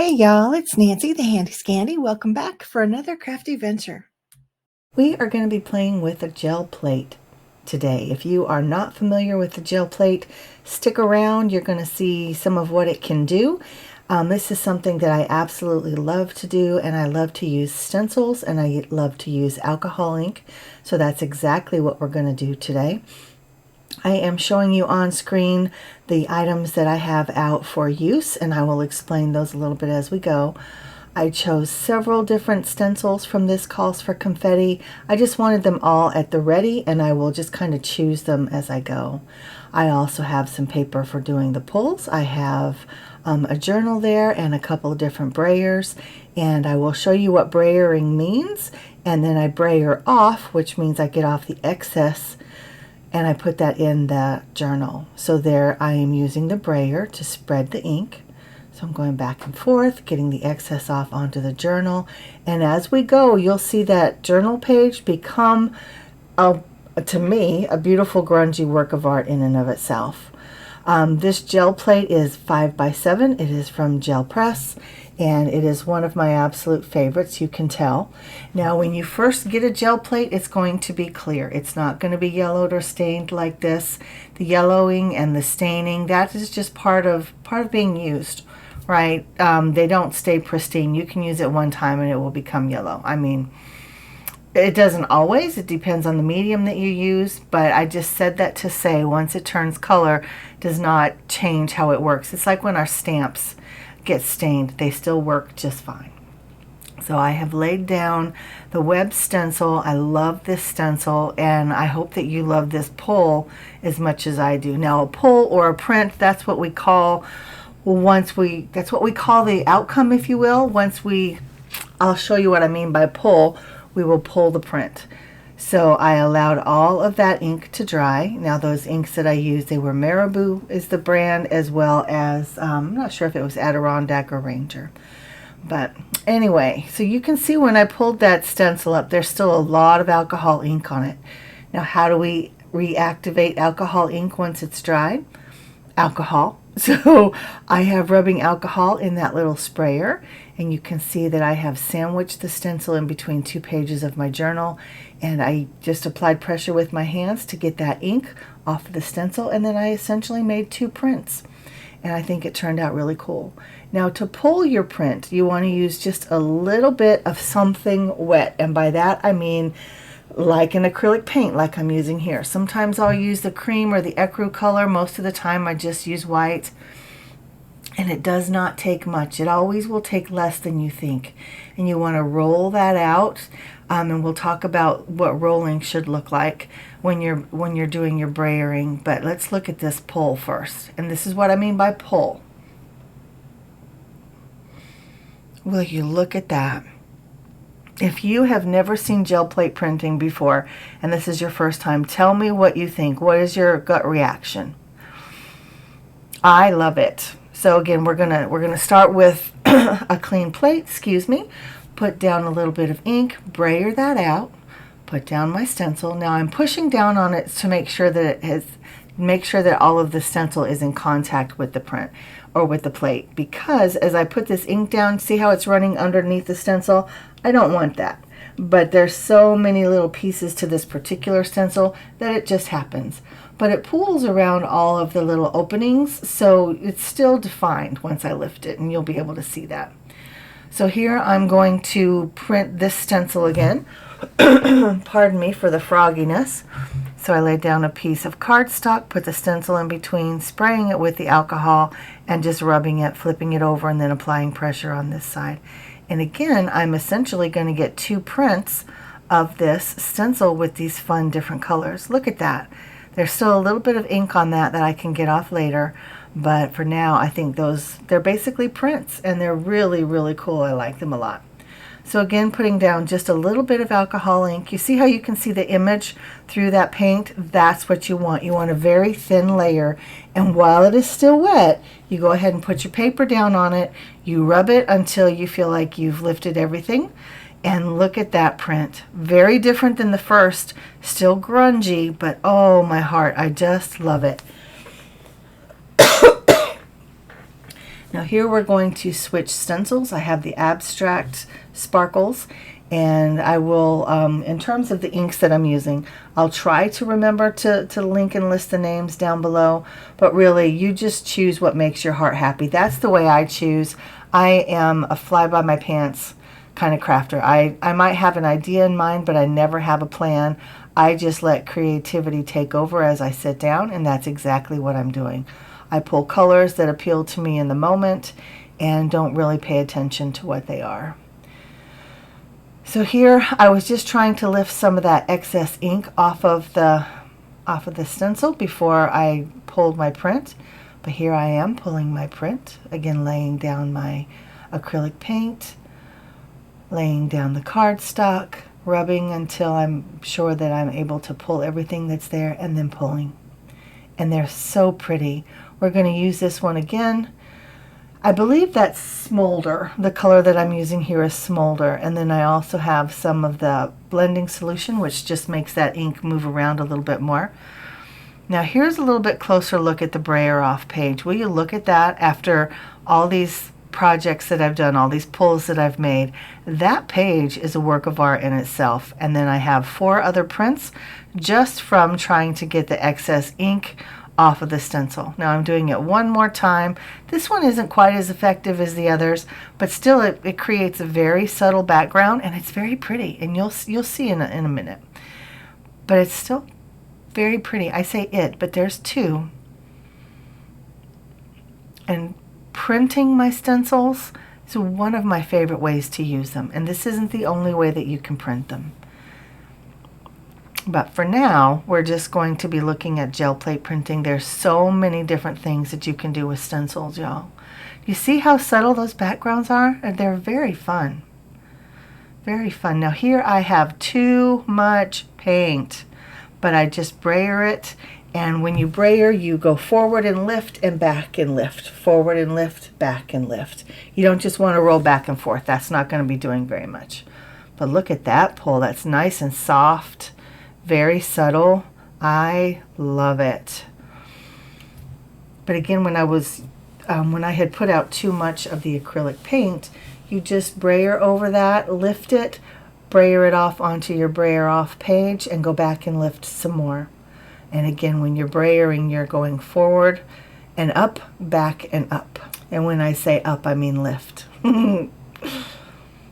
Hey y'all, it's Nancy the Handy Scandy. Welcome back for another crafty venture. We are going to be playing with a gel plate today. If you are not familiar with the gel plate, stick around. You're going to see some of what it can do. This is something that I absolutely love to do, and I love to use stencils and I love to use alcohol ink. So that's exactly what we're going to do today. I am showing you on screen the items that I have out for use, and I will explain those a little bit as we go. I chose several different stencils from this Calls for Confetti. I just wanted them all at the ready, and I will just kind of choose them as I go. I also have some paper for doing the pulls. I have a journal there and a couple of different brayers, and I will show you what brayering means, and then I brayer off, which means I get off the excess, and I put that in the journal. So there I am using the brayer to spread the ink. So I'm going back and forth, getting the excess off onto the journal. And as we go, you'll see that journal page become, to me, a beautiful grungy work of art in and of itself. This gel plate is 5x7. It is from Gel Press, and it is one of my absolute favorites, you can tell. Now, when you first get a gel plate, it's going to be clear. It's not going to be yellowed or stained like this. The yellowing and the staining, that is just part of being used, right? They don't stay pristine. You can use it one time and it will become yellow. I mean, it doesn't always. It depends on the medium that you use, but I just said that to say once it turns color, does not change how it works. It's like when our stamps get stained, they still work just fine. So I have laid down the web stencil. I love this stencil, and I hope that you love this pull as much as I do. Now, a pull or a print, that's what we call that's what we call the outcome, if you will. I'll show you what I mean by pull. We will pull the print. So I allowed all of that ink to dry. Now those inks that I used, they were Marabou is the brand, as well as, I'm not sure if it was Adirondack or Ranger. But anyway, so you can see when I pulled that stencil up, there's still a lot of alcohol ink on it. Now how do we reactivate alcohol ink once it's dried? Alcohol. So I have rubbing alcohol in that little sprayer, and you can see that I have sandwiched the stencil in between two pages of my journal, and I just applied pressure with my hands to get that ink off of the stencil, and then I essentially made two prints, and I think it turned out really cool. Now, to pull your print, you want to use just a little bit of something wet, and by that I mean like an acrylic paint like I'm using here. Sometimes I'll use the cream or the ecru color. Most of the time I just use white, and it does not take much. It always will take less than you think, and you want to roll that out, and we'll talk about what rolling should look like when you're doing your brayering. But let's look at this pull first, and this is what I mean by pull. Will you look at that? If you have never seen gel plate printing before, and this is your first time, tell me what you think. What is your gut reaction? I love it. So again, we're gonna start with a clean plate, excuse me. Put down a little bit of ink, brayer that out, put down my stencil. Now I'm pushing down on it to make sure that all of the stencil is in contact with the print or with the plate, because as I put this ink down, see how it's running underneath the stencil? I don't want that, but there's so many little pieces to this particular stencil that it just happens. But it pools around all of the little openings, so it's still defined once I lift it, and you'll be able to see that. So here I'm going to print this stencil again. Pardon me for the frogginess. So I laid down a piece of cardstock, put the stencil in between, spraying it with the alcohol, and just rubbing it, flipping it over, and then applying pressure on this side. And again, I'm essentially going to get two prints of this stencil with these fun different colors. Look at that. There's still a little bit of ink on that I can get off later, but for now I think they're basically prints, and they're really, really cool. I like them a lot. So again, putting down just a little bit of alcohol ink. You see how you can see the image through that paint? That's what you want. You want a very thin layer, and while it is still wet, you go ahead and put your paper down on it. You rub it until you feel like you've lifted everything, and look at that print. Very different than the first, still grungy, but oh my heart, I just love it. Now here we're going to switch stencils. I have the abstract sparkles, and I will, in terms of the inks that I'm using, I'll try to remember to link and list the names down below, but really you just choose what makes your heart happy. That's the way I choose. I am a fly-by-my-pants kind of crafter. I might have an idea in mind, but I never have a plan. I just let creativity take over as I sit down, and that's exactly what I'm doing. I pull colors that appeal to me in the moment and don't really pay attention to what they are. So here I was just trying to lift some of that excess ink off of the stencil before I pulled my print. But here I am pulling my print, again laying down my acrylic paint, laying down the cardstock, rubbing until I'm sure that I'm able to pull everything that's there, and then pulling. And they're so pretty. We're going to use this one again. I believe that's Smolder. The color that I'm using here is Smolder. And then I also have some of the blending solution, which just makes that ink move around a little bit more. Now here's a little bit closer look at the brayer off page. Will you look at that after all these projects that I've done, all these pulls that I've made? That page is a work of art in itself. And then I have 4 other prints just from trying to get the excess ink off of the stencil. Now I'm doing it one more time. This one isn't quite as effective as the others, but still it creates a very subtle background, and it's very pretty, and you'll see in a minute. But it's still very pretty. I say it, but there's 2. And printing my stencils is one of my favorite ways to use them, and this isn't the only way that you can print them. But for now, we're just going to be looking at gel plate printing. There's so many different things that you can do with stencils, y'all. You see how subtle those backgrounds are? They're very fun. Very fun. Now here I have too much paint, but I just brayer it. And when you brayer, you go forward and lift and back and lift. Forward and lift, back and lift. You don't just want to roll back and forth. That's not going to be doing very much. But look at that pull. That's nice and soft. Very subtle. I love it. But again, when I had put out too much of the acrylic paint, you just brayer over that, lift it, brayer it off onto your brayer off page, and go back and lift some more. And again, when you're brayering, you're going forward and up, back and up. And when I say up, I mean lift.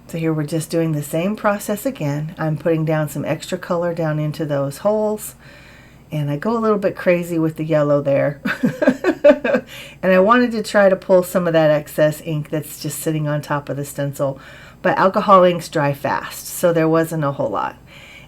So here we're just doing the same process again. I'm putting down some extra color down into those holes, and I go a little bit crazy with the yellow there. And I wanted to try to pull some of that excess ink that's just sitting on top of the stencil, but alcohol inks dry fast, so there wasn't a whole lot.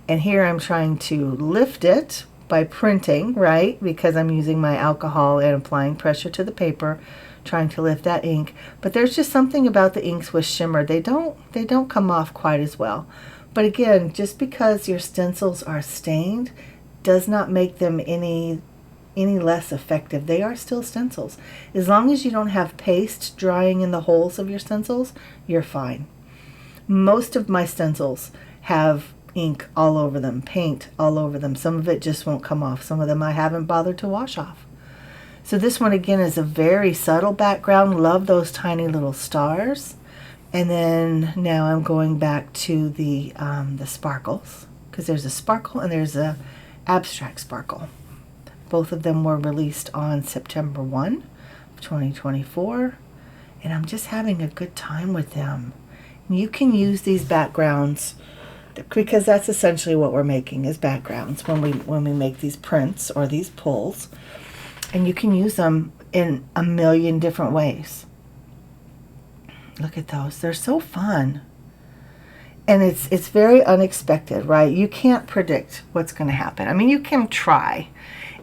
And here I'm trying to lift it by printing, right? Because I'm using my alcohol and applying pressure to the paper, trying to lift that ink. But there's just something about the inks with shimmer. They don't come off quite as well. But again, just because your stencils are stained does not make them any less effective. They are still stencils. As long as you don't have paste drying in the holes of your stencils, you're fine. Most of my stencils have ink all over them, paint all over them. Some of it just won't come off. Some of them I haven't bothered to wash off. So this one again is a very subtle background. Love those tiny little stars. And then now I'm going back to the sparkles, because there's a sparkle and there's a abstract sparkle. Both of them were released on September 1, 2024, and I'm just having a good time with them. And you can use these backgrounds because that's essentially what we're making, is backgrounds when we make these prints or these pulls. And you can use them in a million different ways. Look at those. They're so fun. And it's very unexpected, right? You can't predict what's going to happen. I mean, you can try.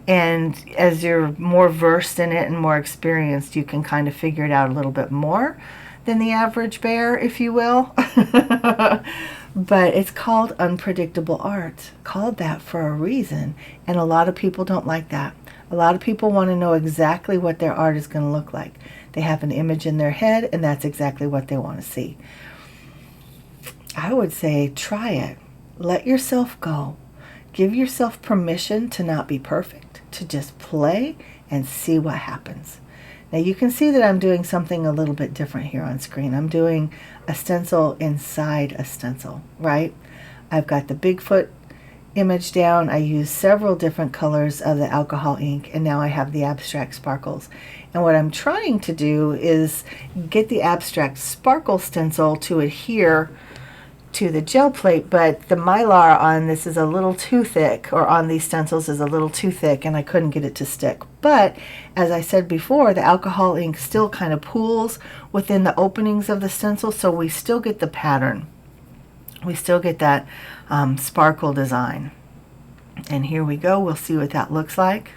And as you're more versed in it and more experienced, you can kind of figure it out a little bit more than the average bear, if you will. But it's called unpredictable art. Called that for a reason. And a lot of people don't like that. A lot of people want to know exactly what their art is going to look like. They have an image in their head, and that's exactly what they want to see. I would say try it. Let yourself go. Give yourself permission to not be perfect, to just play and see what happens. Now you can see that I'm doing something a little bit different here on screen. I'm doing a stencil inside a stencil, right? I've got the Bigfoot image down. I use several different colors of the alcohol ink, and now I have the abstract sparkles. And what I'm trying to do is get the abstract sparkle stencil to adhere to the gel plate, but the mylar on this is a little too thick, or on these stencils is a little too thick, and I couldn't get it to stick. But as I said before, the alcohol ink still kind of pools within the openings of the stencil, so we still get the pattern. We still get that sparkle design. And here we go. We'll see what that looks like.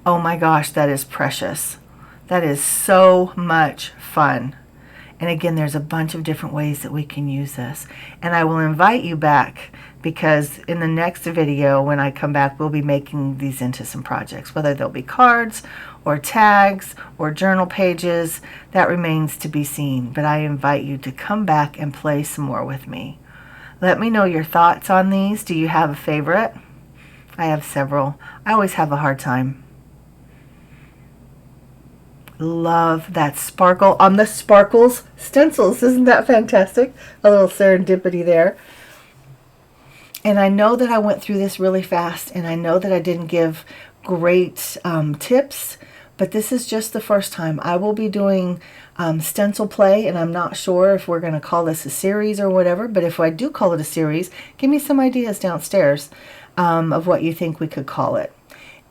Oh my gosh, that is precious. That is so much fun. And again, there's a bunch of different ways that we can use this. And I will invite you back, because in the next video, when I come back, we'll be making these into some projects, whether they'll be cards or tags or journal pages. That remains to be seen. But I invite you to come back and play some more with me. Let me know your thoughts on these. Do you have a favorite? I have several. I always have a hard time. Love that sparkle on the sparkles stencils. Isn't that fantastic? A little serendipity there. And I know that I went through this really fast, and I know that I didn't give great tips, but this is just the first time. I will be doing stencil play, and I'm not sure if we're going to call this a series or whatever, but if I do call it a series, give me some ideas downstairs of what you think we could call it.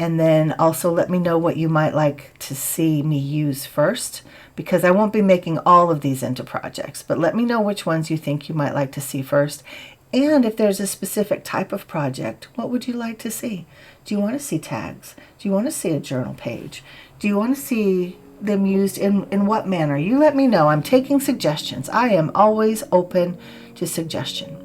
And then also let me know what you might like to see me use first, because I won't be making all of these into projects, but let me know which ones you think you might like to see first. And if there's a specific type of project, what would you like to see? Do you want to see tags? Do you want to see a journal page? Do you want to see them used in what manner? You let me know. I'm taking suggestions. I am always open to suggestion.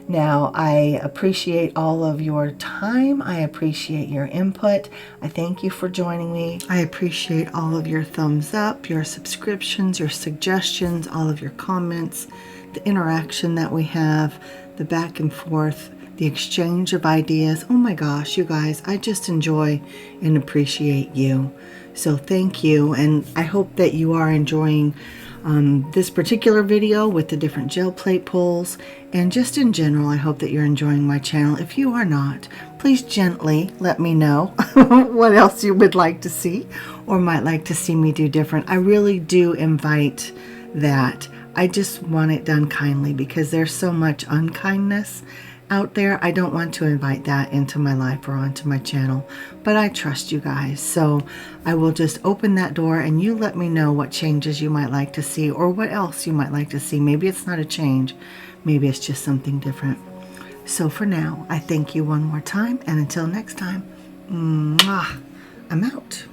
Now, I appreciate all of your time. I appreciate your input. I thank you for joining me. I appreciate all of your thumbs up, your subscriptions, your suggestions, all of your comments, the interaction that we have, the back and forth, the exchange of ideas. Oh my gosh, you guys, I just enjoy and appreciate you. So thank you, and I hope that you are enjoying this particular video with the different gel plate pulls, and just in general, I hope that you're enjoying my channel. If you are not, please gently let me know what else you would like to see or might like to see me do different. I really do invite that. I just want it done kindly, because there's so much unkindness out there. I don't want to invite that into my life or onto my channel, but I trust you guys, so I will just open that door, and you let me know what changes you might like to see, or what else you might like to see. Maybe it's not a change, maybe it's just something different. So for now, I thank you one more time, and until next time, mwah, I'm out.